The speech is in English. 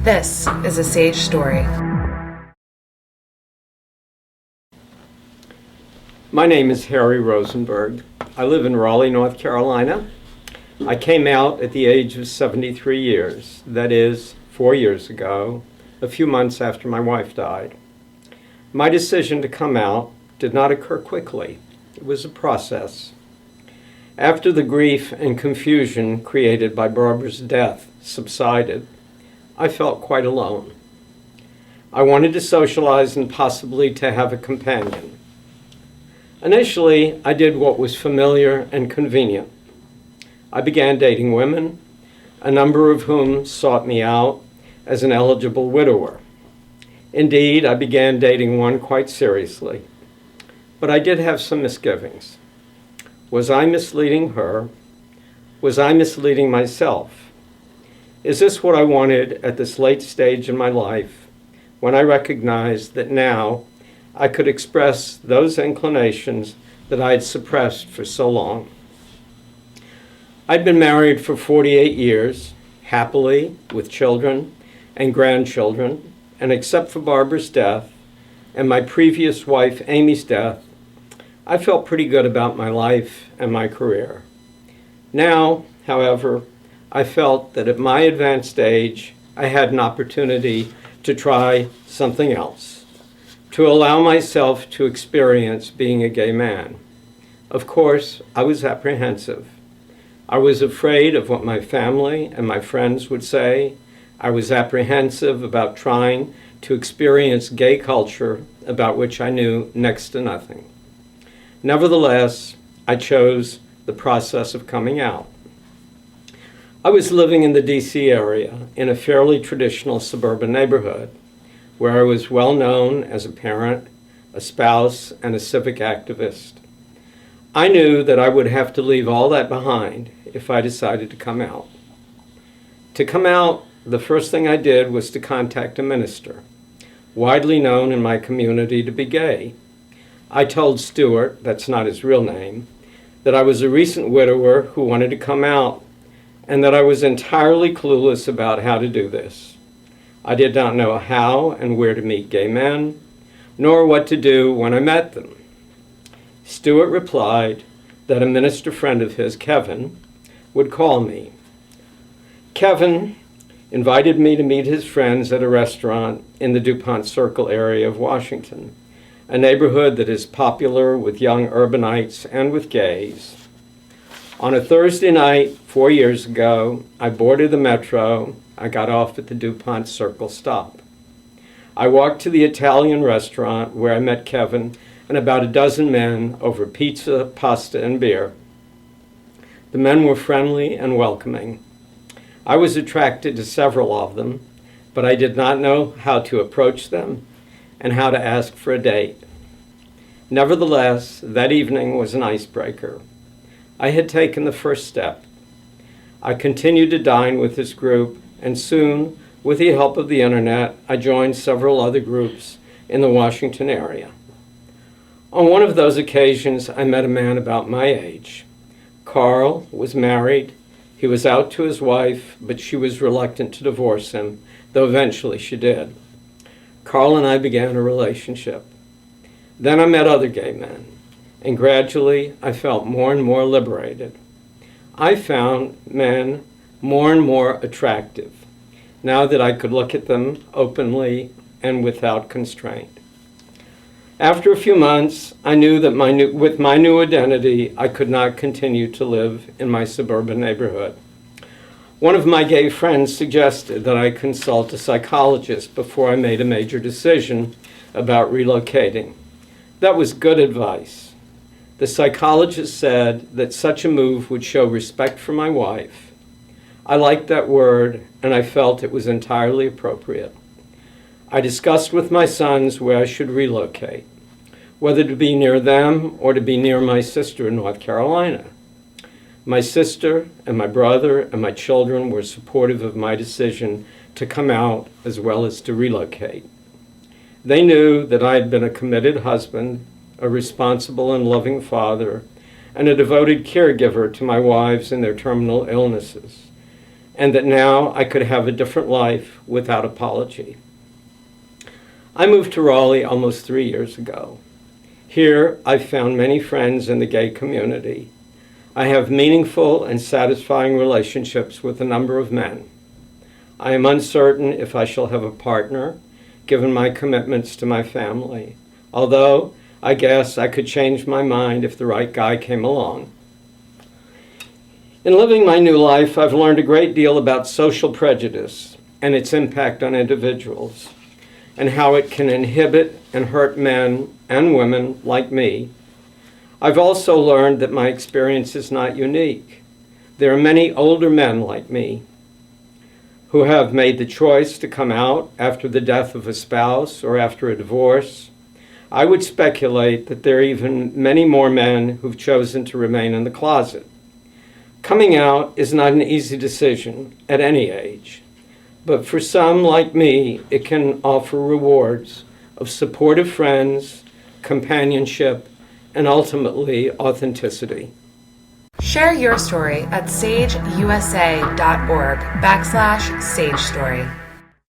This is a Sage Story. My name is Harry Rosenberg. I live in Raleigh, North Carolina. I came out at the age of 73 years, that is, 4 years ago, a few months after my wife died. My decision to come out did not occur quickly. It was a process. After the grief and confusion created by Barbara's death subsided, I felt quite alone. I wanted to socialize and possibly to have a companion. Initially, I did what was familiar and convenient. I began dating women, a number of whom sought me out as an eligible widower. Indeed, I began dating one quite seriously. But I did have some misgivings. Was I misleading her? Was I misleading myself? Is this what I wanted at this late stage in my life, when I recognized that now I could express those inclinations that I had suppressed for so long? I'd been married for 48 years, happily, with children and grandchildren, and except for Barbara's death and my previous wife Amy's death, I felt pretty good about my life and my career. Now, however, I felt that at my advanced age, I had an opportunity to try something else, to allow myself to experience being a gay man. Of course, I was apprehensive. I was afraid of what my family and my friends would say. I was apprehensive about trying to experience gay culture about which I knew next to nothing. Nevertheless, I chose the process of coming out. I was living in the D.C. area in a fairly traditional suburban neighborhood where I was well known as a parent, a spouse, and a civic activist. I knew that I would have to leave all that behind if I decided to come out. To come out, the first thing I did was to contact a minister, widely known in my community to be gay. I told Stuart, that's not his real name, that I was a recent widower who wanted to come out and that I was entirely clueless about how to do this. I did not know how and where to meet gay men, nor what to do when I met them. Stuart replied that a minister friend of his, Kevin, would call me. Kevin invited me to meet his friends at a restaurant in the DuPont Circle area of Washington, a neighborhood that is popular with young urbanites and with gays. On a Thursday night 4 years ago, I boarded the metro. I got off at the DuPont Circle stop. I walked to the Italian restaurant where I met Kevin and about a dozen men over pizza, pasta, and beer. The men were friendly and welcoming. I was attracted to several of them, but I did not know how to approach them and how to ask for a date. Nevertheless, that evening was an icebreaker. I had taken the first step. I continued to dine with this group, and soon, with the help of the internet, I joined several other groups in the Washington area. On one of those occasions, I met a man about my age. Carl was married. He was out to his wife, but she was reluctant to divorce him, though eventually she did. Carl and I began a relationship. Then I met other gay men, and gradually I felt more and more liberated. I found men more and more attractive, now that I could look at them openly and without constraint. After a few months, I knew that with my new identity, I could not continue to live in my suburban neighborhood. One of my gay friends suggested that I consult a psychologist before I made a major decision about relocating. That was good advice. The psychologist said that such a move would show respect for my wife. I liked that word, and I felt it was entirely appropriate. I discussed with my sons where I should relocate, whether to be near them or to be near my sister in North Carolina. My sister and my brother and my children were supportive of my decision to come out as well as to relocate. They knew that I had been a committed husband, a responsible and loving father, and a devoted caregiver to my wives in their terminal illnesses. and that now I could have a different life without apology. I moved to Raleigh almost 3 years ago. Here, I've found many friends in the gay community. I have meaningful and satisfying relationships with a number of men. I am uncertain if I shall have a partner, given my commitments to my family, although I guess I could change my mind if the right guy came along. In living my new life, I've learned a great deal about social prejudice and its impact on individuals, and how it can inhibit and hurt men and women like me. I've also learned that my experience is not unique. There are many older men like me who have made the choice to come out after the death of a spouse or after a divorce. I would speculate that there are even many more men who've chosen to remain in the closet. Coming out is not an easy decision at any age, but for some like me, it can offer rewards of supportive friends, companionship, and ultimately authenticity. Share your story at sageusa.org/SageStory.